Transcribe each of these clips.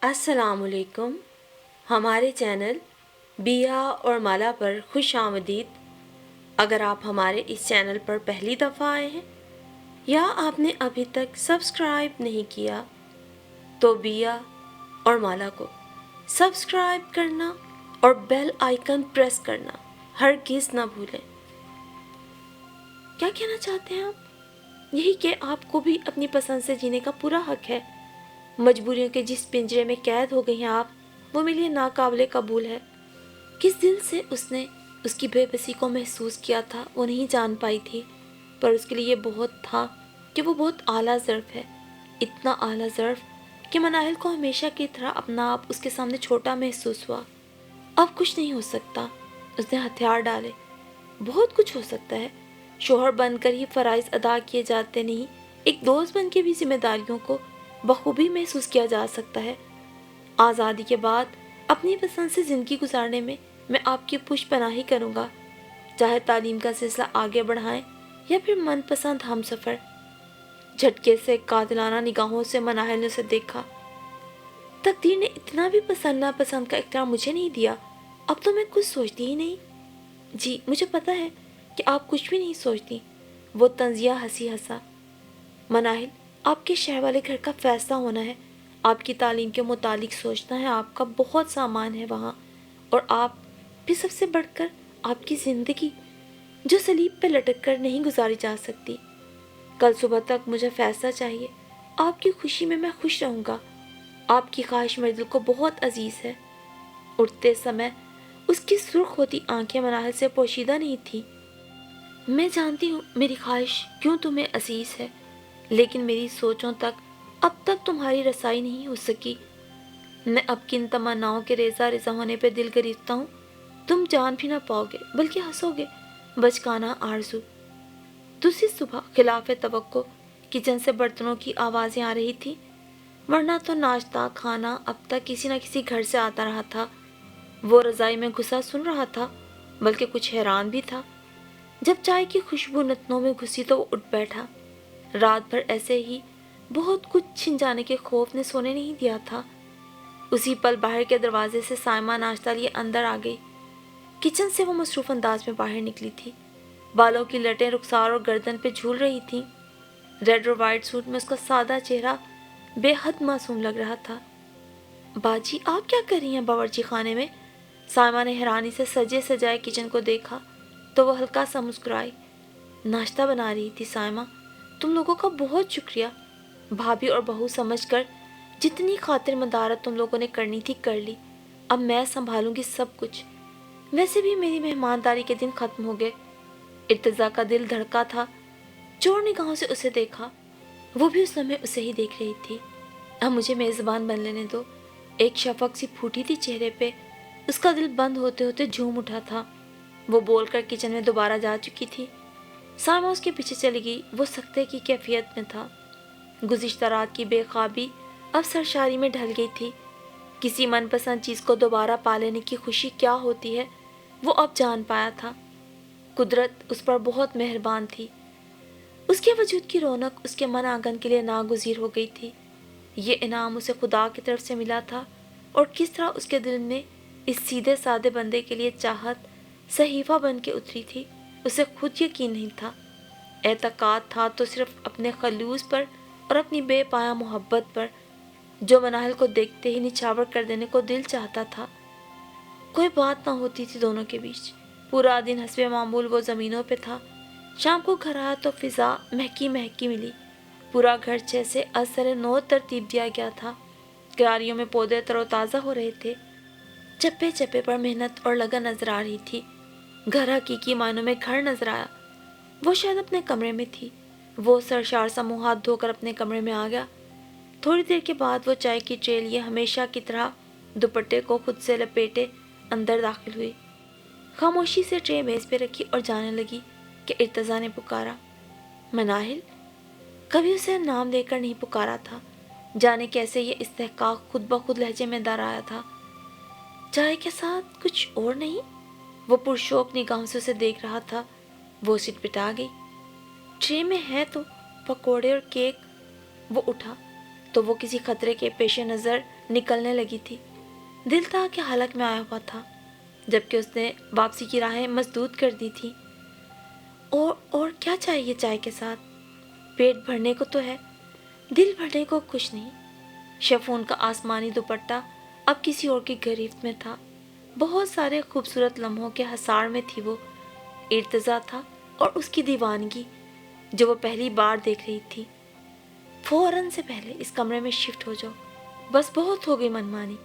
السلام علیکم. ہمارے چینل بیا اور مالا پر خوش آمدید. اگر آپ ہمارے اس چینل پر پہلی دفعہ آئے ہیں یا آپ نے ابھی تک سبسکرائب نہیں کیا تو بیا اور مالا کو سبسکرائب کرنا اور بیل آئیکن پریس کرنا ہرگز نہ بھولیں. کیا کہنا چاہتے ہیں آپ؟ یہی کہ آپ کو بھی اپنی پسند سے جینے کا پورا حق ہے. مجبوریوں کے جس پنجرے میں قید ہو گئی ہیں آپ، وہ میرے لیے ناقابل قبول ہے. کس دل سے اس نے اس کی بے بسی کو محسوس کیا تھا وہ نہیں جان پائی تھی، پر اس کے لیے یہ بہت تھا کہ وہ بہت اعلیٰ ظرف ہے. اتنا اعلیٰ ظرف کہ مناہل کو ہمیشہ کی طرح اپنا آپ اس کے سامنے چھوٹا محسوس ہوا. اب کچھ نہیں ہو سکتا. اس نے ہتھیار ڈالے. بہت کچھ ہو سکتا ہے. شوہر بن کر ہی فرائض ادا کیے جاتے نہیں، ایک دوست بن کے بھی ذمہ داریوں کو بخوبی محسوس کیا جا سکتا ہے. آزادی کے بعد اپنی پسند سے زندگی گزارنے میں آپ کی پشت پناہی کروں گا، چاہے تعلیم کا سلسلہ آگے بڑھائیں یا پھر من پسند ہم سفر. جھٹکے سے قاتلانہ نگاہوں سے مناہل نے اسے دیکھا. تقدیر نے اتنا بھی پسند ناپسند کا اختیار مجھے نہیں دیا. اب تو میں کچھ سوچتی ہی نہیں. جی مجھے پتا ہے کہ آپ کچھ بھی نہیں سوچتی. وہ طنزیہ ہنسی ہنسا. مناہل، آپ کے شہر والے گھر کا فیصلہ ہونا ہے. آپ کی تعلیم کے متعلق سوچنا ہے. آپ کا بہت سامان ہے وہاں، اور آپ بھی سب سے بڑھ کر آپ کی زندگی جو صلیب پہ لٹک کر نہیں گزاری جا سکتی. کل صبح تک مجھے فیصلہ چاہیے. آپ کی خوشی میں خوش رہوں گا. آپ کی خواہش میرے دل کو بہت عزیز ہے. اٹھتے سمے اس کی سرخ ہوتی آنکھیں مناہل سے پوشیدہ نہیں تھی. میں جانتی ہوں میری خواہش کیوں تمہیں عزیز ہے، لیکن میری سوچوں تک اب تک تمہاری رسائی نہیں ہو سکی. میں اب کن تمناؤں کے ریزہ ریزہ ہونے پہ دل گریزتا ہوں تم جان بھی نہ پاؤ گے، بلکہ ہنسو گے. بچکانہ آرزو. دوسری صبح خلاف توقع کچن سے برتنوں کی آوازیں آ رہی تھی، ورنہ تو ناشتہ کھانا اب تک کسی نہ کسی گھر سے آتا رہا تھا. وہ رضائی میں گھسا سن رہا تھا، بلکہ کچھ حیران بھی تھا. جب چائے کی خوشبو نتنوں میں گھسی تو وہ اٹھ بیٹھا. رات بھر ایسے ہی بہت کچھ چھن جانے کے خوف نے سونے نہیں دیا تھا. اسی پل باہر کے دروازے سے سائمہ ناشتہ لیے اندر آ گئی. کچن سے وہ مصروف انداز میں باہر نکلی تھی. بالوں کی لٹیں رخسار اور گردن پہ جھول رہی تھیں. ریڈ اور وائٹ سوٹ میں اس کا سادہ چہرہ بے حد معصوم لگ رہا تھا. باجی آپ کیا کر رہی ہیں باورچی خانے میں؟ سائمہ نے حیرانی سے سجے سجائے کچن کو دیکھا تو وہ ہلکا سا مسکرائی. ناشتہ بنا رہی تھی سائمہ. تم لوگوں کا بہت شکریہ. بھابھی اور بہو سمجھ کر جتنی خاطر مدارت تم لوگوں نے کرنی تھی کر لی. اب میں سنبھالوں گی سب کچھ. ویسے بھی میری مہمانداری کے دن ختم ہو گئے. ارتضیٰ کا دل دھڑکا تھا. چور نگاہوں سے اسے دیکھا. وہ بھی اس لمحے اسے ہی دیکھ رہی تھی. اب مجھے میزبان بن لینے دو. ایک شفق سی پھوٹی تھی چہرے پہ. اس کا دل بند ہوتے ہوتے جھوم اٹھا تھا. وہ بول کر کچن میں دوبارہ جا چکی تھی. سائمہ اس کے پیچھے چلی گئی. وہ سکتے کی کیفیت میں تھا. گزشتہ رات کی بے خوابی اب سرشاری میں ڈھل گئی تھی. کسی من پسند چیز کو دوبارہ پا لینے کی خوشی کیا ہوتی ہے وہ اب جان پایا تھا. قدرت اس پر بہت مہربان تھی. اس کے وجود کی رونق اس کے من آنگن کے لیے ناگزیر ہو گئی تھی. یہ انعام اسے خدا کی طرف سے ملا تھا، اور کس طرح اس کے دل میں اس سیدھے سادے بندے کے لیے چاہت صحیفہ بن کے اتری تھی اسے خود یقین نہیں تھا. اعتقاد تھا تو صرف اپنے خلوص پر اور اپنی بے پایا محبت پر، جو مناہل کو دیکھتے ہی نچھاور کر دینے کو دل چاہتا تھا. کوئی بات نہ ہوتی تھی دونوں کے بیچ. پورا دن حسب معمول وہ زمینوں پہ تھا. شام کو گھر آیا تو فضا مہکی مہکی ملی. پورا گھر جیسے از سر نو ترتیب دیا گیا تھا. کیاریوں میں پودے تر و تازہ ہو رہے تھے. چپے چپے پر محنت اور لگن نظر آ رہی تھی. گھر حقیقی معنوں میں گھر نظر آیا. وہ شاید اپنے کمرے میں تھی. وہ سرشار سا منہ ہاتھ دھو کر اپنے کمرے میں آ گیا. تھوڑی دیر کے بعد وہ چائے کی ٹرے لیے ہمیشہ کی طرح دوپٹے کو خود سے لپیٹے اندر داخل ہوئی. خاموشی سے ٹرے میز پہ رکھی اور جانے لگی کہ ارتضیٰ نے پکارا. مناہل. کبھی اسے نام لے کر نہیں پکارا تھا. جانے کیسے یہ استحقاق خود بخود لہجے میں در آیا تھا. چائے کے ساتھ کچھ اور نہیں؟ وہ پرشوق نگاہوں سے اسے دیکھ رہا تھا. وہ سٹ پٹا گئی. ٹرے میں ہے تو پکوڑے اور کیک. وہ اٹھا. تو وہ کسی خطرے کے پیش نظر نکلنے لگی تھی۔ دل تھا کہ حلق میں آیا ہوا تھا، جبکہ اس نے واپسی کی راہیں مسدود کر دی تھی۔ اور کیا چاہیے چائے کے ساتھ؟ پیٹ بھرنے کو تو ہے، دل بھرنے کو کچھ نہیں۔ شفون کا آسمانی دوپٹہ اب کسی اور کی گریفت میں تھا۔ بہت سارے خوبصورت لمحوں کے حصار میں تھی وہ۔ ارتضا تھا اور اس کی دیوانگی جو وہ پہلی بار دیکھ رہی تھی۔ فوراً سے پہلے اس کمرے میں شفٹ ہو جاؤ، بس بہت ہو گئی منمانی۔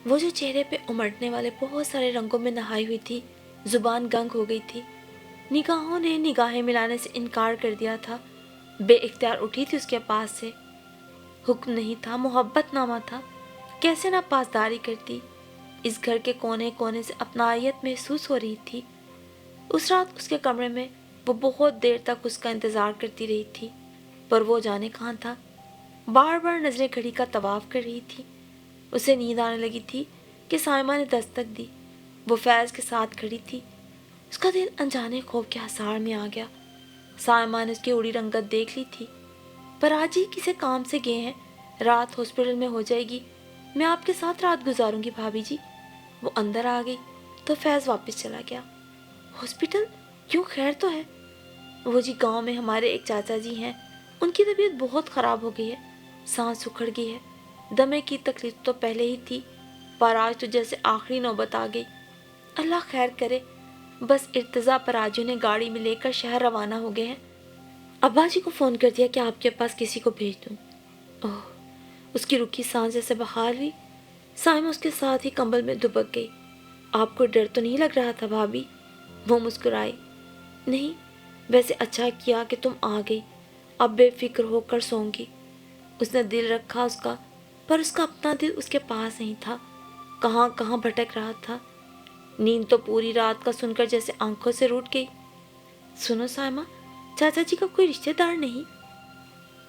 وہ جو چہرے پہ امٹنے والے بہت سارے رنگوں میں نہائی ہوئی تھی، زبان گنگ ہو گئی تھی۔ نگاہوں نے نگاہیں ملانے سے انکار کر دیا تھا۔ بے اختیار اٹھی تھی اس کے پاس سے۔ حکم نہیں تھا، محبت نامہ تھا، کیسے نہ پاسداری کرتی۔ اس گھر کے کونے کونے سے اپنائیت محسوس ہو رہی تھی۔ اس رات اس کے کمرے میں وہ بہت دیر تک اس کا انتظار کرتی رہی تھی، پر وہ جانے کہاں تھا۔ بار بار نظریں گھڑی کا طواف کر رہی تھی۔ اسے نیند آنے لگی تھی کہ سائمہ نے دستک دی۔ وہ فیض کے ساتھ کھڑی تھی۔ اس کا دل انجانے خوف کے حصار میں آ گیا۔ سائمہ نے اس کی اڑی رنگت دیکھ لی تھی۔ پر آج ہی کسی کام سے گئے ہیں، رات ہاسپٹل میں ہو جائے گی، میں آپ کے ساتھ رات گزاروں گی بھابھی جی۔ وہ اندر آ گئی تو فیض واپس چلا گیا۔ ہاسپٹل؟ کیوں، خیر تو ہے؟ وہ جی گاؤں میں ہمارے ایک چاچا جی ہیں، ان کی طبیعت بہت خراب ہو گئی ہے، سانس اکھڑ گئی ہے۔ دمے کی تکلیف تو پہلے ہی تھی، پر آج تو جیسے آخری نوبت آ گئی۔ اللہ خیر کرے۔ بس ارتضا پر آجو نے گاڑی میں لے کر شہر روانہ ہو گئے ہیں۔ ابا جی کو فون کر دیا کہ آپ کے پاس کسی کو بھیج دوں۔ اوہ، اس کی رکی سانس جیسے بحال ہوئی۔ سائمہ اس کے ساتھ ہی کمبل میں دبک گئی۔ آپ کو ڈر تو نہیں لگ رہا تھا بھابھی؟ وہ مسکرائی۔ نہیں، ویسے اچھا کیا کہ تم آ گئی، اب بے فکر ہو کر سوں گی۔ اس نے دل رکھا اس کا، پر اس کا اپنا دل اس کے پاس نہیں تھا، کہاں کہاں بھٹک رہا تھا۔ نیند تو پوری رات کا سن کر جیسے آنکھوں سے روٹ گئی۔ سنو سائمہ، چاچا جی کا کوئی رشتہ دار نہیں؟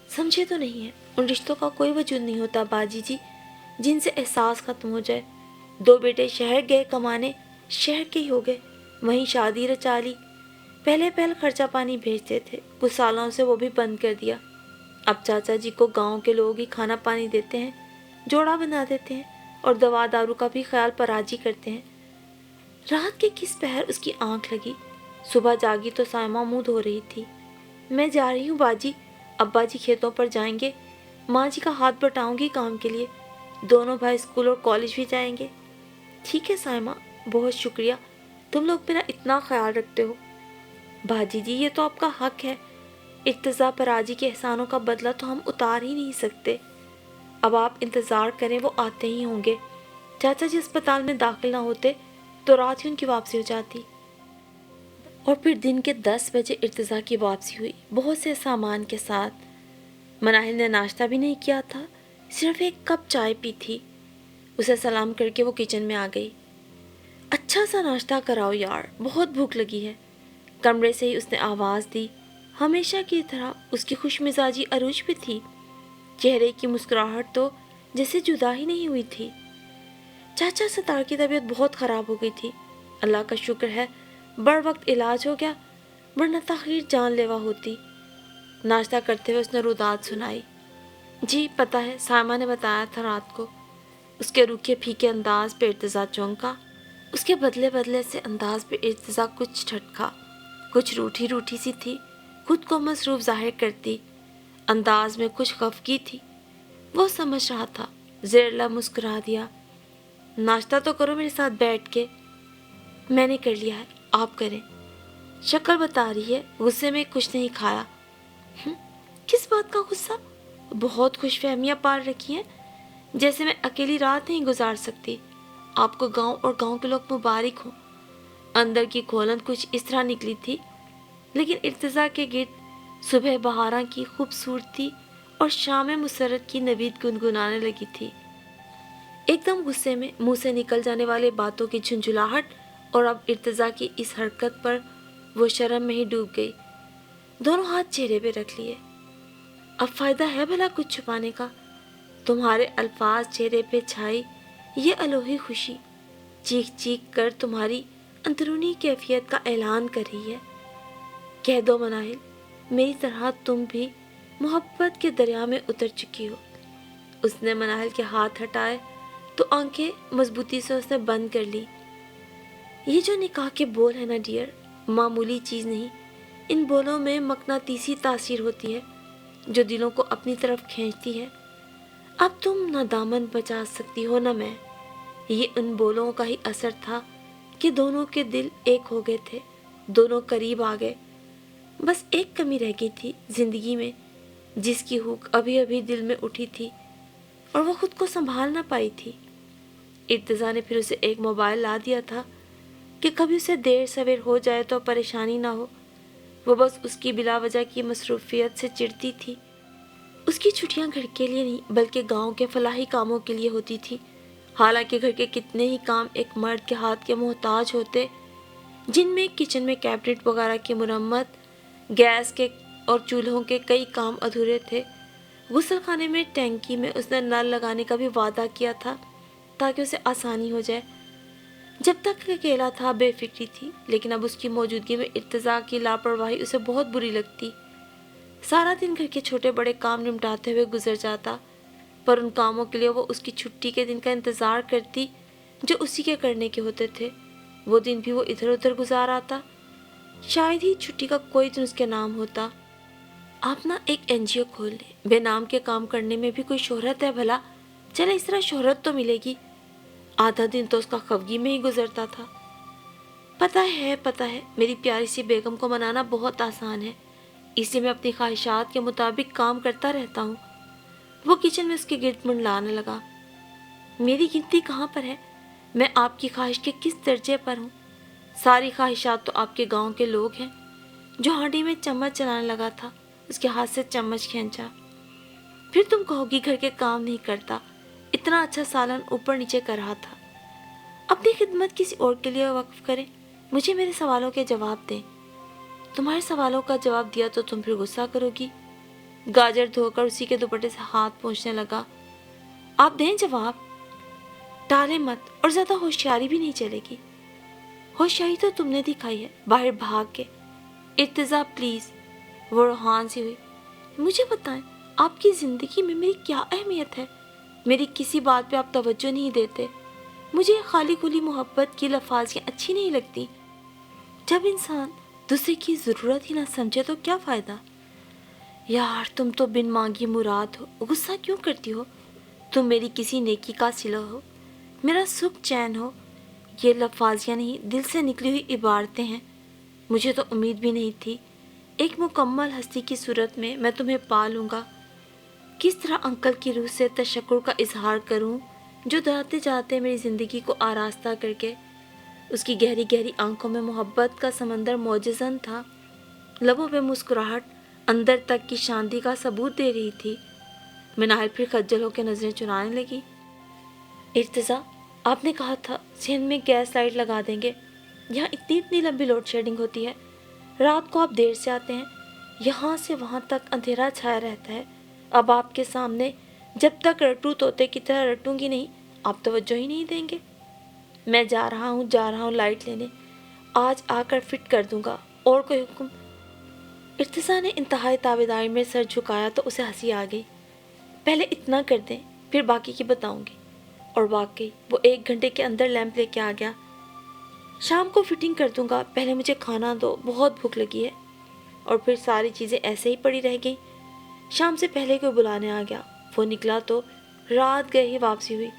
سمجھے تو نہیں ہے، ان رشتوں کا کوئی وجود نہیں ہوتا باجی جی جن سے احساس ختم ہو جائے۔ دو بیٹے شہر گئے کمانے، شہر کے ہی ہو گئے، وہیں شادی رچا لی۔ پہلے خرچہ پانی بھیجتے تھے، کچھ سالوں سے وہ بھی بند کر دیا۔ اب چاچا جی کو گاؤں کے لوگ ہی کھانا پانی دیتے ہیں، جوڑا بنا دیتے ہیں، اور دوا دارو کا بھی خیال پراجی کرتے ہیں۔ رات کے کس پہر اس کی آنکھ لگی۔ صبح جاگی تو سائمہ منہ دھو رہی تھی۔ میں جا رہی ہوں باجی، ابا جی کھیتوں پر جائیں گے، ماں جی کا ہاتھ بٹاؤں گی کام کے لیے، دونوں بھائی اسکول اور کالج بھی جائیں گے۔ ٹھیک ہے سائمہ، بہت شکریہ، تم لوگ میرا اتنا خیال رکھتے ہو۔ باجی جی یہ تو آپ کا حق ہے، ارتضا پراجی کے احسانوں کا بدلہ تو ہم اتار ہی نہیں سکتے۔ اب آپ انتظار کریں، وہ آتے ہی ہوں گے۔ چاچا جی اسپتال میں داخل نہ ہوتے تو رات ہی ان کی واپسی ہو جاتی۔ اور پھر دن کے 10 بجے ارتضا کی واپسی ہوئی، بہت سے سامان کے ساتھ۔ مناہل نے ناشتہ بھی نہیں کیا تھا، صرف ایک کپ چائے پی تھی۔ اسے سلام کر کے وہ کچن میں آ گئی۔ اچھا سا ناشتہ کراؤ یار، بہت بھوک لگی ہے۔ کمرے سے ہی اس نے آواز دی۔ ہمیشہ کی طرح اس کی خوش مزاجی عروج پہ تھی، چہرے کی مسکراہٹ تو جیسے جدا ہی نہیں ہوئی تھی۔ چاچا ستار کی طبیعت بہت خراب ہو گئی تھی، اللہ کا شکر ہے بڑ وقت علاج ہو گیا، ورنہ تاخیر جان لیوا ہوتی۔ ناشتہ کرتے ہوئے اس نے روداد سنائی۔ جی پتہ ہے، سائمہ نے بتایا تھا رات کو۔ اس کے روکھے پھیکے انداز پہ ارتضا چونکا، اس کے بدلے بدلے سے انداز پہ ارتضا کچھ ٹھٹکا، کچھ روٹھی روٹھی سی تھی، خود کو مصروف ظاہر کرتی، انداز میں کچھ خفگی تھی۔ وہ سمجھ رہا تھا، زیر لب مسکرا دیا۔ ناشتہ تو کرو میرے ساتھ بیٹھ کے۔ میں نے کر لیا ہے، آپ کریں۔ شکل بتا رہی ہے، غصے میں کچھ نہیں کھایا۔ کس بات کا غصہ؟ بہت خوش فہمیاں پال رکھی ہیں، جیسے میں اکیلی رات نہیں گزار سکتی۔ آپ کو گاؤں اور گاؤں کے لوگ مبارک ہوں۔ اندر کی کھولن کچھ اس طرح نکلی تھی، لیکن ارتضا کے گرد صبح بہاراں کی خوبصورتی اور شام مسرت کی نوید گنگنانے لگی تھی۔ ایک دم غصے میں منہ سے نکل جانے والے باتوں کی جھنجھلاہٹ، اور اب ارتضا کی اس حرکت پر وہ شرم میں ہی ڈوب گئی، دونوں ہاتھ چہرے پہ رکھ لیے۔ اب فائدہ ہے بھلا کچھ چھپانے کا؟ تمہارے الفاظ چہرے پہ چھائی یہ الوہی خوشی چیخ چیخ کر تمہاری اندرونی کیفیت کا اعلان کر رہی ہے۔ کہہ دو مناہل، میری طرح تم بھی محبت کے دریا میں اتر چکی ہو، اس نے مناہل کے ہاتھ ہٹائے تو آنکھیں مضبوطی سے اس نے بند کر لی۔ یہ جو نکاح کے بول ہے نا ڈیئر، معمولی چیز نہیں۔ ان بولوں میں مقناطیسی تاثیر ہوتی ہے جو دلوں کو اپنی طرف کھینچتی ہے۔ اب تم نہ دامن بچا سکتی ہو نہ میں۔ یہ ان بولوں کا ہی اثر تھا کہ دونوں کے دل ایک ہو گئے تھے، دونوں قریب آ گئے۔ بس ایک کمی رہ گئی تھی زندگی میں، جس کی ہوک ابھی ابھی دل میں اٹھی تھی اور وہ خود کو سنبھال نہ پائی تھی۔ ارتضیٰ نے پھر اسے ایک موبائل لا دیا تھا کہ کبھی اسے دیر سویر ہو جائے تو پریشانی نہ ہو۔ وہ بس اس کی بلا وجہ کی مصروفیت سے چڑھتی تھی۔ اس کی چھٹیاں گھر کے لیے نہیں بلکہ گاؤں کے فلاحی کاموں کے لیے ہوتی تھی۔ حالانکہ گھر کے کتنے ہی کام ایک مرد کے ہاتھ کے محتاج ہوتے، جن میں کچن میں کیبنٹ وغیرہ کی مرمت، گیس کے اور چولہوں کے کئی کام ادھورے تھے۔ غسل خانے میں ٹینکی میں اس نے نل لگانے کا بھی وعدہ کیا تھا تاکہ اسے آسانی ہو جائے۔ جب تک اکیلا تھا بے فکری تھی، لیکن اب اس کی موجودگی میں ارتضیٰ کی لاپرواہی اسے بہت بری لگتی۔ سارا دن گھر کے چھوٹے بڑے کام نمٹاتے ہوئے گزر جاتا، پر ان کاموں کے لیے وہ اس کی چھٹی کے دن کا انتظار کرتی جو اسی کے کرنے کے ہوتے تھے۔ وہ دن بھی وہ ادھر ادھر گزار آتا، شاید ہی چھٹی کا کوئی دن اس کے نام ہوتا۔ آپ نا ایک NGO کھول لیں، بے نام کے کام کرنے میں بھی کوئی شہرت ہے بھلا؟ چلے اس طرح شہرت تو ملے گی۔ آدھا دن تو اس کا خفگی میں ہی گزرتا تھا۔ پتہ ہے میری پیاری سی بیگم کو منانا بہت آسان ہے، اس لیے میں اپنی خواہشات کے مطابق کام کرتا رہتا ہوں۔ وہ کچن میں اس کے گرد منڈلانے لگا۔ میری گنتی کہاں پر ہے؟ میں آپ کی خواہش کے کس درجے پر ہوں؟ ساری خواہشات تو آپ کے گاؤں کے لوگ ہیں۔ جو ہانڈی میں چمچ چلانے لگا تھا اس کے ہاتھ سے چمچ کھینچا۔ پھر تم کہو گی گھر کے کام نہیں کرتا، اتنا اچھا سالن اوپر نیچے کر رہا تھا۔ اپنی خدمت کسی اور کے لیے وقف کریں، مجھے میرے سوالوں کے جواب دیں۔ تمہارے سوالوں کا جواب دیا تو تم پھر غصہ کرو گی۔ گاجر دھو کر اسی کے دوپٹے سے ہاتھ پوچھنے لگا۔ آپ دیں جواب، ٹالیں مت، اور زیادہ ہوشیاری بھی نہیں چلے گی۔ ہوشیاری تو تم نے دکھائی ہے باہر بھاگ کے۔ ارتضیٰ پلیز، وہ روحان سی ہوئی، مجھے بتائیں آپ کی زندگی میں میری کیا اہمیت ہے؟ میری کسی بات پہ آپ توجہ نہیں دیتے۔ مجھے خالی کھلی محبت کی لفاظیاں اچھی نہیں لگتی۔ جب انسان دوسرے کی ضرورت ہی نہ سمجھے تو کیا فائدہ؟ یار تم تو بن مانگی مراد ہو، غصہ کیوں کرتی ہو؟ تم میری کسی نیکی کا صلہ ہو، میرا سکھ چین ہو۔ یہ لفاظیاں نہیں، دل سے نکلی ہوئی عبارتیں ہیں۔ مجھے تو امید بھی نہیں تھی ایک مکمل ہستی کی صورت میں تمہیں پا لوں گا۔ کس طرح انکل کی روح سے تشکر کا اظہار کروں جو جاتے جاتے میری زندگی کو آراستہ کر کے۔ اس کی گہری گہری آنکھوں میں محبت کا سمندر موجزن تھا، لبوں پہ مسکراہٹ اندر تک کی شانتی کا ثبوت دے رہی تھی۔ مناہل پھر خجل ہو کے نظریں چرانے لگی۔ ارتضیٰ، آپ نے کہا تھا سندھ میں گیس لائٹ لگا دیں گے، یہاں اتنی لمبی لوڈ شیڈنگ ہوتی ہے، رات کو آپ دیر سے آتے ہیں، یہاں سے وہاں تک اندھیرا چھایا رہتا ہے۔ اب آپ کے سامنے جب تک رٹوں طوطے کی طرح رٹوں گی نہیں، آپ توجہ ہی نہیں دیں گے۔ میں جا رہا ہوں لائٹ لینے، آج آ کر فٹ کر دوں گا، اور کوئی حکم؟ ارتضیٰ نے انتہائی تابعداری میں سر جھکایا تو اسے ہنسی آ گئی۔ پہلے اتنا کر دیں پھر باقی کی بتاؤں گی۔ اور واقعی وہ 1 گھنٹے کے اندر لیمپ لے کے آ گیا۔ شام کو فٹنگ کر دوں گا، پہلے مجھے کھانا دو، بہت بھوک لگی ہے۔ اور پھر ساری چیزیں ایسے ہی پڑی رہ گئیں۔ شام سے پہلے کوئی بلانے آ گیا، وہ نکلا تو رات گئے ہی واپسی ہوئی۔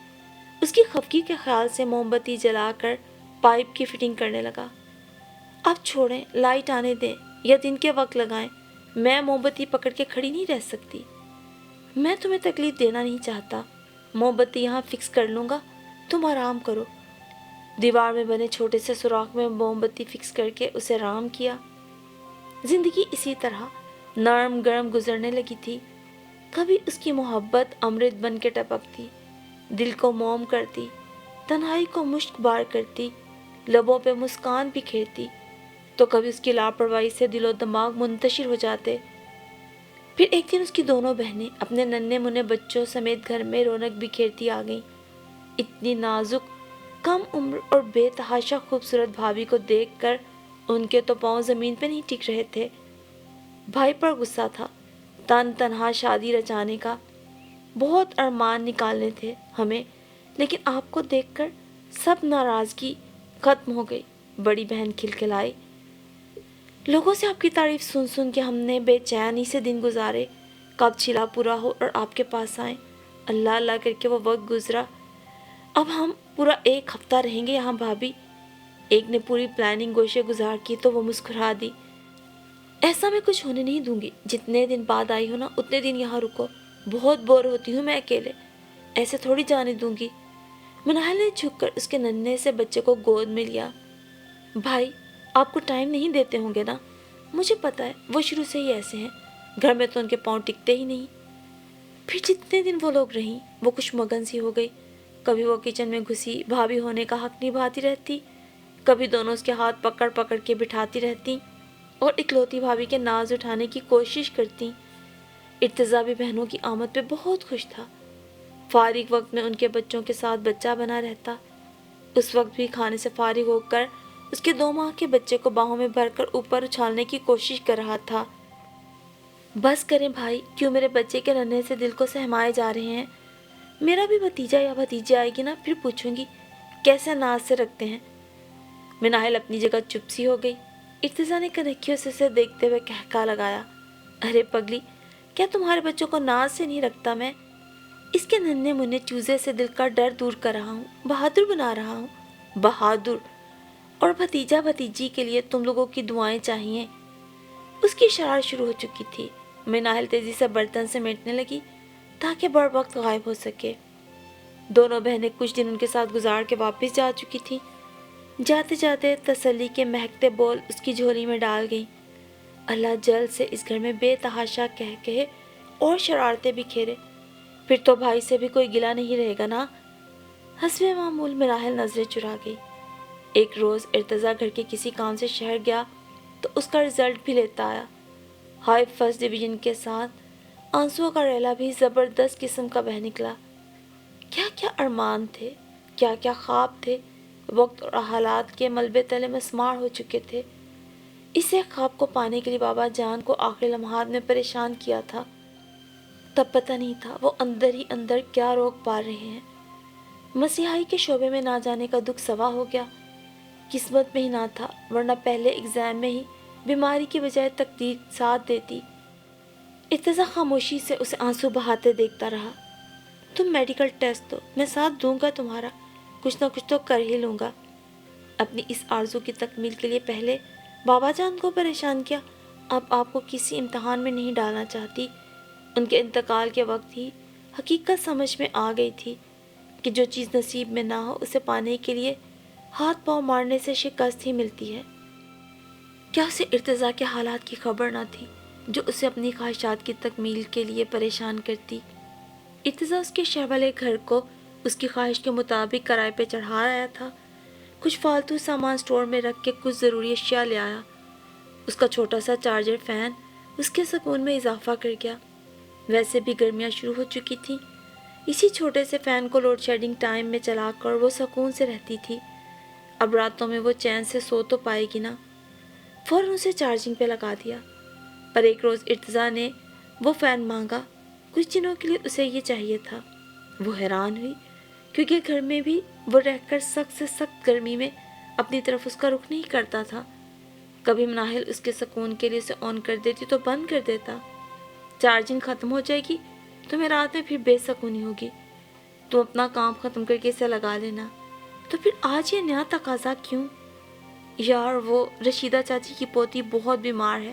اس کی خفگی کے خیال سے موم بتی جلا کر پائپ کی فٹنگ کرنے لگا۔ اب چھوڑیں، لائٹ آنے دیں یا دن کے وقت لگائیں، میں موم بتی پکڑ کے کھڑی نہیں رہ سکتی۔ میں تمہیں تکلیف دینا نہیں چاہتا، موم بتی یہاں فکس کر لوں گا، تم آرام کرو۔ دیوار میں بنے چھوٹے سے سوراخ میں موم بتی فکس کر کے اسے آرام کیا۔ زندگی اسی طرح نرم گرم گزرنے لگی تھی۔ کبھی اس کی محبت امرت بن کے ٹپکتی، دل کو موم کرتی، تنہائی کو مشک بار کرتی، لبوں پہ مسکان بکھیرتی، تو کبھی اس کی لاپرواہی سے دل و دماغ منتشر ہو جاتے۔ پھر ایک دن اس کی دونوں بہنیں اپنے ننھے منھے بچوں سمیت گھر میں رونق بکھیرتی آ گئیں۔ اتنی نازک، کم عمر اور بے تحاشا خوبصورت بھابھی کو دیکھ کر ان کے تو پاؤں زمین پہ نہیں ٹک رہے تھے۔ بھائی پر غصہ تھا تنہا شادی رچانے کا۔ بہت ارمان نکالنے تھے ہمیں، لیکن آپ کو دیکھ کر سب ناراضگی ختم ہو گئی۔ بڑی بہن کھلکھلائی، لوگوں سے آپ کی تعریف سن سن کے ہم نے بے چینی سے دن گزارے، کب چھلا پورا ہو اور آپ کے پاس آئیں۔ اللہ اللہ کر کے وہ وقت گزرا، اب ہم پورا 1 ہفتہ رہیں گے یہاں بھابھی۔ ایک نے پوری پلاننگ گوشے گزار کی تو وہ مسکرا دی، ایسا میں کچھ ہونے نہیں دوں گی، جتنے دن بعد آئی ہو نا اتنے دن یہاں رکو، بہت بور ہوتی ہوں میں اکیلے، ایسے تھوڑی جانے دوں گی۔ مناہل نے جھک کر اس کے ننھے سے بچے کو گود میں لیا۔ بھائی آپ کو ٹائم نہیں دیتے ہوں گے نا، مجھے پتا ہے، وہ شروع سے ہی ایسے ہیں، گھر میں تو ان کے پاؤں ٹکتے ہی نہیں۔ پھر جتنے دن وہ لوگ رہیں وہ کچھ مگن سی ہو گئی، کبھی وہ کچن میں گھسی بھابھی ہونے کا حق نبھاتی رہتی، کبھی دونوں اس کے ہاتھ پکڑ پکڑ کے بٹھاتی رہتی اور اکلوتی بھابھی کے ناز اٹھانے کی کوشش کرتی۔ ارتضیٰ بھی بہنوں کی آمد پہ بہت خوش تھا، فارغ وقت میں ان کے بچوں کے ساتھ بچہ بنا رہتا۔ اس وقت بھی کھانے سے فارغ ہو کر اس کے 2 ماہ کے بچے کو باہوں میں بھر کر اوپر اچھالنے کی کوشش کر رہا تھا۔ بس کریں بھائی، کیوں میرے بچے کے ننھے سے دل کو سہمائے جا رہے ہیں؟ میرا بھی بھتیجا یا بھتیجی آئے گی نا، پھر پوچھوں گی کیسے ناز سے رکھتے ہیں۔ مناہل اپنی جگہ چپ سی ہو گئی۔ ارتضیٰ نے کنکھیوں سے اسے دیکھتے ہوئے کہکا لگایا، ارے پگلی، کیا تمہارے بچوں کو ناز سے نہیں رکھتا میں؟ اس کے ننھے منھے چوزے سے دل کا ڈر دور کر رہا ہوں، بہادر بنا رہا ہوں، بہادر۔ اور بھتیجا بھتیجی کے لیے تم لوگوں کی دعائیں چاہیے۔ اس کی شرارت شروع ہو چکی تھی۔ مناہل تیزی سے برتن سمیٹنے لگی تاکہ بر وقت غائب ہو سکے۔ دونوں بہنیں کچھ دن ان کے ساتھ گزار کے واپس جا چکی تھی۔ جاتے جاتے تسلی کے مہکتے بول اس کی جھولی میں ڈال گئیں، اللہ جلد سے اس گھر میں بے تحاشا کہے اور شرارتیں بکھیرے، پھر تو بھائی سے بھی کوئی گلہ نہیں رہے گا نا۔ حسب معمول مناہل نظریں چرا گئی۔ ایک روز ارتضیٰ گھر کے کسی کام سے شہر گیا تو اس کا رزلٹ بھی لیتا آیا، ہائی فرسٹ ڈویژن کے ساتھ آنسوؤں کا ریلا بھی زبردست قسم کا بہہ نکلا۔ کیا کیا ارمان تھے، کیا کیا خواب تھے، وقت اور حالات کے ملبے تلے مسمار ہو چکے تھے۔ اسے خواب کو پانے کے لیے بابا جان کو آخری لمحات میں پریشان کیا تھا، تب پتہ نہیں تھا وہ اندر ہی اندر کیا روک پا رہے ہیں۔ مسیحائی کے شعبے میں نہ جانے کا دکھ سوا ہو گیا، قسمت میں ہی نہ تھا، ورنہ پہلے ایگزام میں ہی بیماری کی بجائے تقدیر ساتھ دیتی۔ ارتضیٰ خاموشی سے اسے آنسو بہاتے دیکھتا رہا۔ تم میڈیکل ٹیسٹ دو، میں ساتھ دوں گا تمہارا، کچھ نہ کچھ تو کر ہی لوں گا۔ اپنی اس آرزو کی تکمیل کے لیے پہلے بابا جان کو پریشان کیا، اب آپ کو کسی امتحان میں نہیں ڈالنا چاہتی۔ ان کے انتقال کے وقت ہی حقیقت سمجھ میں آ گئی تھی کہ جو چیز نصیب میں نہ ہو اسے پانے کے لیے ہاتھ پاؤں مارنے سے شکست ہی ملتی ہے۔ کیا اسے ارتضیٰ کے حالات کی خبر نہ تھی جو اسے اپنی خواہشات کی تکمیل کے لیے پریشان کرتی؟ ارتضیٰ اس کے شہر والے گھر کو اس کی خواہش کے مطابق کرائے پہ چڑھا آیا تھا، کچھ فالتو سامان سٹور میں رکھ کے کچھ ضروری اشیاء لے آیا۔ اس کا چھوٹا سا چارجر فین اس کے سکون میں اضافہ کر گیا۔ ویسے بھی گرمیاں شروع ہو چکی تھیں، اسی چھوٹے سے فین کو لوڈ شیڈنگ ٹائم میں چلا کر وہ سکون سے رہتی تھی۔ اب راتوں میں وہ چین سے سو تو پائے گی نا۔ فوراً اسے چارجنگ پہ لگا دیا۔ پر ایک روز ارتضیٰ نے وہ فین مانگا، کچھ دنوں کے لیے اسے یہ چاہیے تھا۔ وہ حیران ہوئی کیونکہ گھر میں بھی وہ رہ کر سخت سے سخت گرمی میں اپنی طرف اس کا رخ نہیں کرتا تھا۔ کبھی مناہل اس کے سکون کے لیے اسے آن کر دیتی تو بند کر دیتا۔ چارجنگ ختم ہو جائے گی تو میں رات میں پھر بے سکونی ہوگی، تم اپنا کام ختم کر کے اسے لگا لینا۔ تو پھر آج یہ نیا تقاضا کیوں؟ یار وہ رشیدہ چاچی کی پوتی بہت بیمار ہے،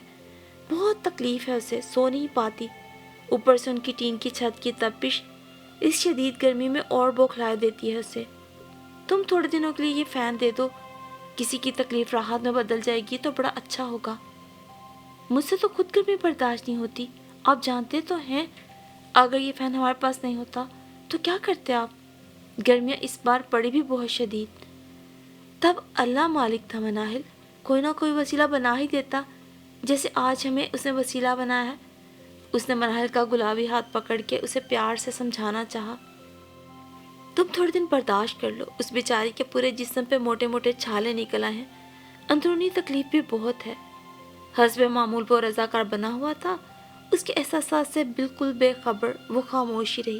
بہت تکلیف ہے اسے، سو نہیں پاتی، اوپر سے ان کی ٹین کی چھت کی تپش اس شدید گرمی میں اور بوکھلا دیتی ہے اسے۔ تم تھوڑے دنوں کے لیے یہ فین دے دو، کسی کی تکلیف راحت میں بدل جائے گی تو بڑا اچھا ہوگا۔ مجھ سے تو خود گرمی برداشت نہیں ہوتی، آپ جانتے تو ہیں، اگر یہ فین ہمارے پاس نہیں ہوتا تو کیا کرتے آپ؟ گرمیاں اس بار پڑی بھی بہت شدید۔ تب اللہ مالک تھا مناہل، کوئی نہ کوئی وسیلہ بنا ہی دیتا، جیسے آج ہمیں اس نے وسیلہ بنایا ہے۔ اس نے مناہل کا گلابی ہاتھ پکڑ کے اسے پیار سے سمجھانا چاہا، تم تھوڑے دن برداشت کر لو، اس بیچاری کے پورے جسم پہ موٹے موٹے چھالے نکل آئے ہیں، اندرونی تکلیف بھی بہت ہے۔ حسب معمول وہ رضاکار بنا ہوا تھا، اس کے احساسات سے بالکل بے خبر وہ خاموشی رہی۔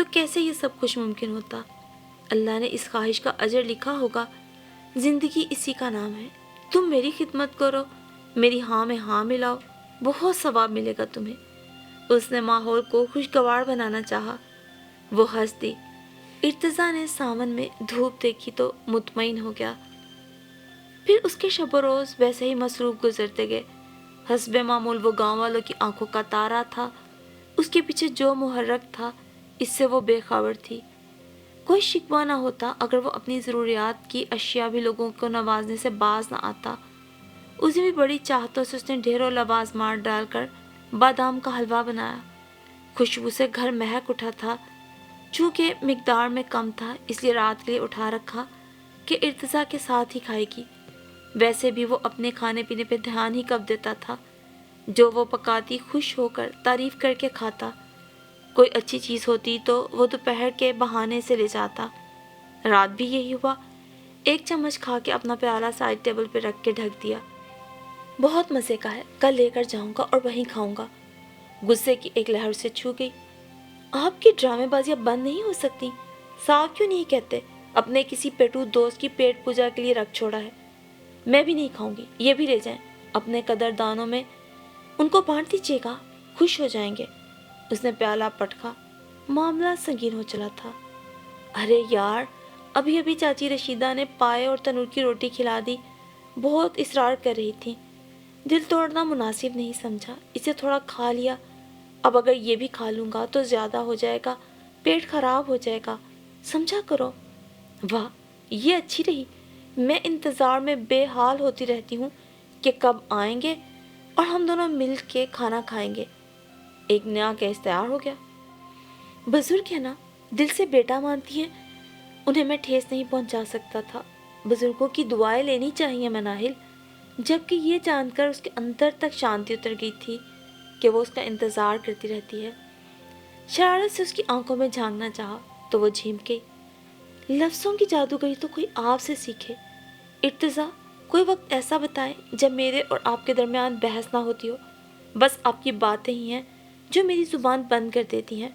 تو کیسے یہ سب کچھ ممکن ہوتا؟ اللہ نے اس خواہش کا اجر لکھا ہوگا۔ زندگی اسی کا نام ہے۔ تم میری خدمت کرو، میری ہاں میں ہاں ملاؤ، بہت ثواب ملے گا تمہیں۔ اس نے ماحول کو خوشگوار بنانا چاہا۔ وہ ہنس دی۔ ارتضیٰ نے سامن میں دھوپ دیکھی تو مطمئن ہو گیا۔ پھر اس کے شب و روز ویسے ہی مصروف گزرتے گئے۔ حسب معمول وہ گاؤں والوں کی آنکھوں کا تارا تھا۔ اس کے پیچھے جو محرک تھا اس سے وہ بے خبر تھی۔ کوئی شکوہ نہ ہوتا اگر وہ اپنی ضروریات کی اشیاء بھی لوگوں کو نوازنے سے باز نہ آتا۔ اسے بھی بڑی چاہتوں سے اس نے ڈھیروں لوازمات ڈال کر بادام کا حلوہ بنایا۔ خوشبو سے گھر مہک اٹھا تھا۔ چونکہ مقدار میں کم تھا اس لیے رات کے لیے اٹھا رکھا کہ ارتضیٰ کے ساتھ ہی کھائے گی۔ ویسے بھی وہ اپنے کھانے پینے پہ دھیان ہی کب دیتا تھا۔ جو وہ پکاتی خوش ہو کر تعریف کر کے کھاتا۔ کوئی اچھی چیز ہوتی تو وہ دوپہر کے بہانے سے لے جاتا۔ رات بھی یہی ہوا۔ ایک چمچ کھا کے اپنا پیالہ سائڈ ٹیبل پہ رکھ کے ڈھک دیا۔ بہت مزے کا ہے، کل لے کر جاؤں گا اور وہیں کھاؤں گا۔ غصے کی ایک لہر سے چھو گئی۔ آپ کی ڈرامے بازیاں بند نہیں ہو سکتی؟ صاف کیوں نہیں کہتے؟ اپنے کسی پیٹو دوست کی پیٹ پوجا کے لیے رکھ چھوڑا ہے۔ میں بھی نہیں کھاؤں گی، یہ بھی لے جائیں، اپنے قدر دانوں میں ان کو بانٹ دیجیے گا، خوش ہو جائیں گے۔ اس نے پیالہ پٹکا۔ معاملہ سنگین ہو چلا تھا۔ ارے یار، ابھی ابھی چاچی رشیدہ نے پائے اور تنور کی روٹی کھلا دی، بہت اصرار کر رہی تھی۔ دل توڑنا مناسب نہیں سمجھا، اسے تھوڑا کھا لیا۔ اب اگر یہ بھی کھا لوں گا تو زیادہ ہو جائے گا، پیٹ خراب ہو جائے گا، سمجھا کرو۔ واہ، یہ اچھی رہی۔ میں انتظار میں بے حال ہوتی رہتی ہوں کہ کب آئیں گے اور ہم دونوں مل کے کھانا کھائیں گے۔ ایک نیا کیس تیار ہو گیا۔ بزرگ ہے نا، دل سے بیٹا مانتی ہیں، انہیں میں ٹھیس نہیں پہنچا سکتا تھا۔ بزرگوں کی دعائیں لینی چاہیے مناہل۔ جبکہ یہ جان کر اس کے اندر تک شانتی اتر گئی تھی کہ وہ اس کا انتظار کرتی رہتی ہے۔ شرارت سے اس کی آنکھوں میں جھانکنا چاہا تو وہ جھمک گئی۔ لفظوں کی جادوگری تو کوئی آپ سے سیکھے۔ ارتضیٰ، کوئی وقت ایسا بتائیں جب میرے اور آپ کے درمیان بحث نہ ہوتی ہو۔ بس آپ کی باتیں ہی ہیں جو میری زبان بند کر دیتی ہیں،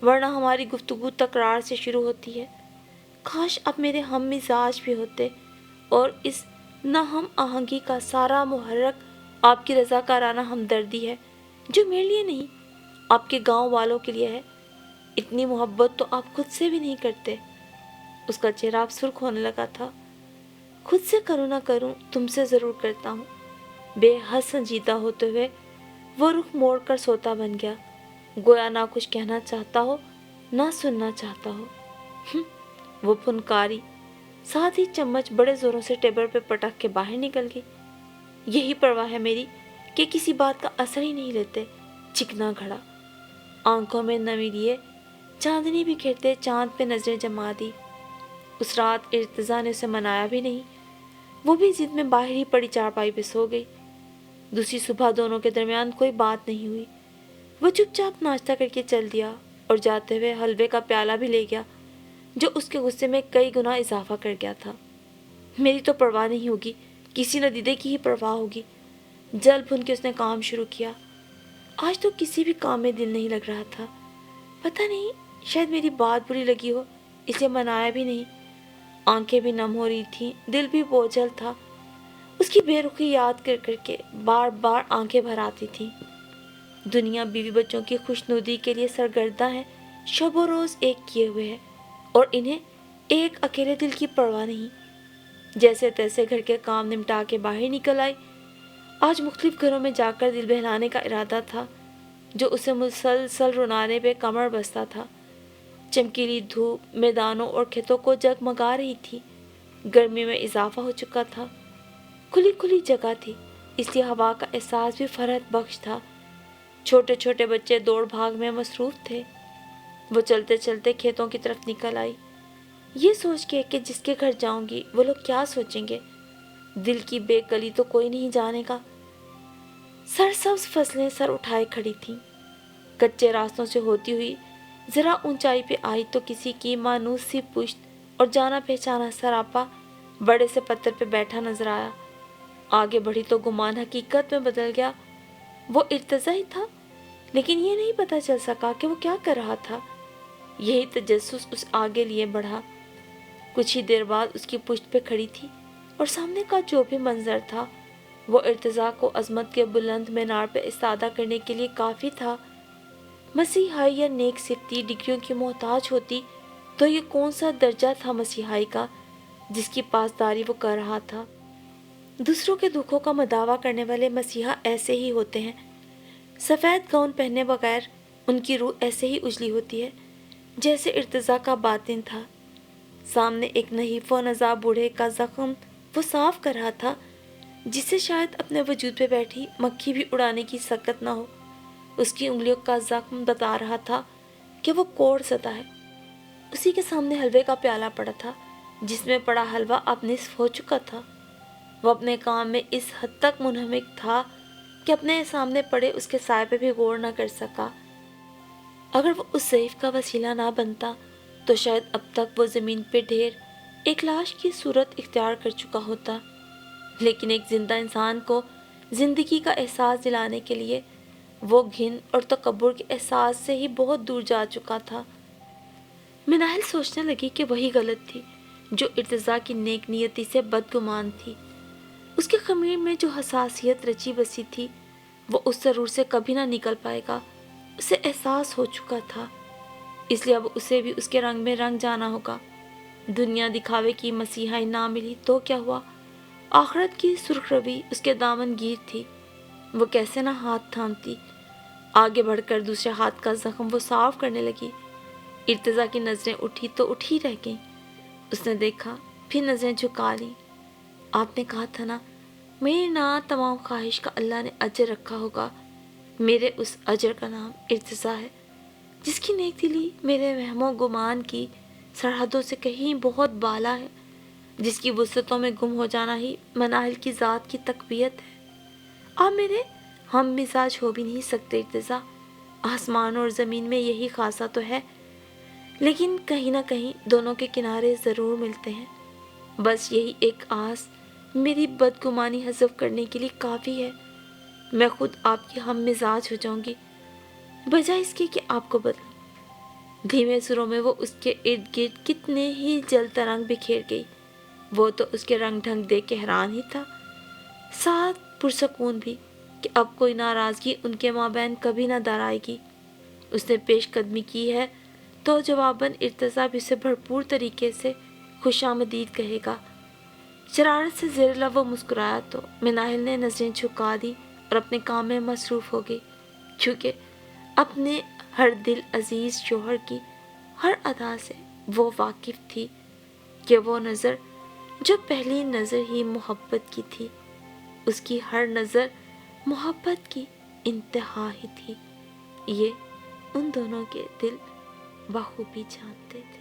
ورنہ ہماری گفتگو تکرار سے شروع ہوتی ہے۔ کاش آپ میرے ہم مزاج بھی ہوتے اور اس ناہم آہنگی کا سارا محرک آپ کی رضاکارانہ ہمدردی ہے، جو میرے لیے نہیں، آپ کے گاؤں والوں کے لیے ہے۔ اتنی محبت تو آپ خود سے بھی نہیں کرتے۔ اس کا چہرہ اب سرخ ہونے لگا تھا۔ خود سے کروں نہ کروں، تم سے ضرور کرتا ہوں۔ بے حد سنجیدہ ہوتے ہوئے وہ رخ موڑ کر سوتا بن گیا، گویا نہ کچھ کہنا چاہتا ہو نہ سننا چاہتا ہو۔ وہ پھنکاری، ساتھ ہی چمچ بڑے زوروں سے ٹیبل پہ پٹک کے باہر نکل گئی۔ یہی پرواہ ہے میری کہ کسی بات کا اثر ہی نہیں لیتے۔ چکنا گھڑا، آنکھوں میں نمی لیے چاندنی بکھیرتے چاند پہ نظریں جما دی۔ اس رات ارتضیٰ نے اسے منایا بھی نہیں، وہ بھی ضد میں باہر ہی پڑی چارپائی پہ سو گئی۔ دوسری صبح دونوں کے درمیان کوئی بات نہیں ہوئی۔ وہ چپ چاپ ناشتہ کر کے چل دیا اور جاتے ہوئے حلوے کا پیالہ بھی لے گیا جو اس کے غصے میں کئی گنا اضافہ کر گیا تھا۔ میری تو پرواہ نہیں ہوگی، کسی ندیدے کی ہی پرواہ ہوگی۔ جل بھن کے اس نے کام شروع کیا۔ آج تو کسی بھی کام میں دل نہیں لگ رہا تھا۔ پتہ نہیں، شاید میری بات بری لگی ہو، اسے منایا بھی نہیں۔ آنکھیں بھی نم ہو رہی تھیں، دل بھی بوجھل تھا۔ اس کی بے رخی یاد کر کر کے بار بار آنکھیں بھر آتی تھیں۔ دنیا بیوی بچوں کی خوشنودی کے لیے سرگرداں ہے، شب و روز ایک کیے ہوئے ہے، اور انہیں ایک اکیلے دل کی پرواہ نہیں۔ جیسے تیسے گھر کے کام نمٹا کے باہر نکل آئی۔ آج مختلف گھروں میں جا کر دل بہلانے کا ارادہ تھا جو اسے مسلسل رونانے پہ کمر بستہ تھا۔ چمکیلی دھوپ میدانوں اور کھیتوں کو جگمگا رہی تھی۔ گرمی میں اضافہ ہو چکا تھا۔ کھلی کھلی جگہ تھی، اس لیے ہوا کا احساس بھی فرحت بخش تھا۔ چھوٹے چھوٹے بچے دوڑ بھاگ میں مصروف تھے۔ وہ چلتے چلتے کھیتوں کی طرف نکل آئی، یہ سوچ کے کہ جس کے گھر جاؤں گی وہ لوگ کیا سوچیں گے۔ دل کی بے کلی تو کوئی نہیں جانے گا۔ سرسبز فصلیں سر اٹھائے کھڑی تھیں۔ کچے راستوں سے ہوتی ہوئی ذرا اونچائی پہ آئی تو کسی کی مانوس سی پشت اور جانا پہچانا سراپا بڑے سے پتھر پہ بیٹھا نظر آیا۔ آگے بڑھی تو گمان حقیقت میں بدل گیا۔ وہ ارتضیٰ ہی تھا، لیکن یہ نہیں پتا چل سکا کہ وہ کیا کر رہا تھا۔ یہی تجسس اس آگے لیے بڑھا۔ کچھ ہی دیر بعد اس کی پشت پہ کھڑی تھی اور سامنے کا جو بھی منظر تھا وہ ارتضیٰ کو عظمت کے بلند مینار پہ استادہ کرنے کے لیے کافی تھا۔ مسیحائی یا نیک صفتی ڈگریوں کی محتاج ہوتی تو یہ کون سا درجہ تھا مسیحائی کا جس کی پاسداری وہ کر رہا تھا؟ دوسروں کے دکھوں کا مداوع کرنے والے مسیحا ایسے ہی ہوتے ہیں۔ سفید گاؤن پہنے بغیر ان کی روح ایسے ہی اجلی ہوتی ہے جیسے ارتضیٰ کا باطن تھا۔ سامنے ایک نحیف و نزا بوڑھے کا زخم وہ صاف کر رہا تھا جسے شاید اپنے وجود پہ بیٹھی مکھی بھی اڑانے کی سکت نہ ہو۔ اس کی انگلیوں کا زخم بتا رہا تھا کہ وہ کوڑ زدہ ہے۔ اسی کے سامنے حلوے کا پیالہ پڑا تھا جس میں پڑا حلوہ اب نصف ہو چکا تھا۔ وہ اپنے کام میں اس حد تک منہمک تھا کہ اپنے سامنے پڑے اس کے سائے پہ بھی غور نہ کر سکا۔ اگر وہ اس ضعیف کا وسیلہ نہ بنتا تو شاید اب تک وہ زمین پہ ڈھیر ایک لاش کی صورت اختیار کر چکا ہوتا، لیکن ایک زندہ انسان کو زندگی کا احساس دلانے کے لیے وہ گھن اور تکبر کے احساس سے ہی بہت دور جا چکا تھا۔ مناہل سوچنے لگی کہ وہی غلط تھی جو ارتضیٰ کی نیک نیتی سے بدگمان تھی۔ اس کے خمیر میں جو حساسیت رچی بسی تھی وہ اس ضرور سے کبھی نہ نکل پائے گا، اسے احساس ہو چکا تھا، اس لیے اب اسے بھی اس کے رنگ میں رنگ جانا ہوگا۔ دنیا دکھاوے کی مسیحائی نہ ملی تو کیا ہوا، آخرت کی سرخ روی اس کے دامن گیر تھی، وہ کیسے نہ ہاتھ تھامتی۔ آگے بڑھ کر دوسرے ہاتھ کا زخم وہ صاف کرنے لگی۔ ارتضیٰ کی نظریں اٹھی تو اٹھی رہ گئیں۔ اس نے دیکھا، پھر نظریں جھکا لیں۔ آپ نے کہا تھا نا میری تمام خواہش کا اللہ نے اجر رکھا ہوگا، میرے اس اجر کا نام ارتضیٰ ہے، جس کی نیک دلی میرے وہم و گمان کی سرحدوں سے کہیں بہت بالا ہے، جس کی وسعتوں میں گم ہو جانا ہی مناہل کی ذات کی تقویت ہے۔ آپ میرے ہم مزاج ہو بھی نہیں سکتے ارتضیٰ، آسمان اور زمین میں یہی خاصہ تو ہے، لیکن کہیں نہ کہیں دونوں کے کنارے ضرور ملتے ہیں۔ بس یہی ایک آس میری بدگمانی حذف کرنے کے لیے کافی ہے، میں خود آپ کی ہم مزاج ہو جاؤں گی بجائے اس کے کہ آپ کو بدلوں۔ دھیمے سروں میں وہ اس کے ارد گرد کتنے ہی جل ترنگ بکھیر گئی۔ وہ تو اس کے رنگ ڈھنگ دیکھ کے حیران ہی تھا، ساتھ پرسکون بھی کہ اب کوئی ناراضگی ان کے مابین کبھی نہ دارائے گی۔ اس نے پیش قدمی کی ہے تو جواباً ارتضیٰ بھی اسے بھرپور طریقے سے خوش آمدید کہے گا۔ شرارت سے زیر لب وہ مسکرایا تو مناہل نے نظریں جھکا دی اور اپنے کام میں مصروف ہو گئی، کیونکہ اپنے ہر دل عزیز شوہر کی ہر ادا سے وہ واقف تھی کہ وہ نظر جو پہلی نظر ہی محبت کی تھی، اس کی ہر نظر محبت کی انتہا ہی تھی۔ یہ ان دونوں کے دل بخوبی جانتے تھے۔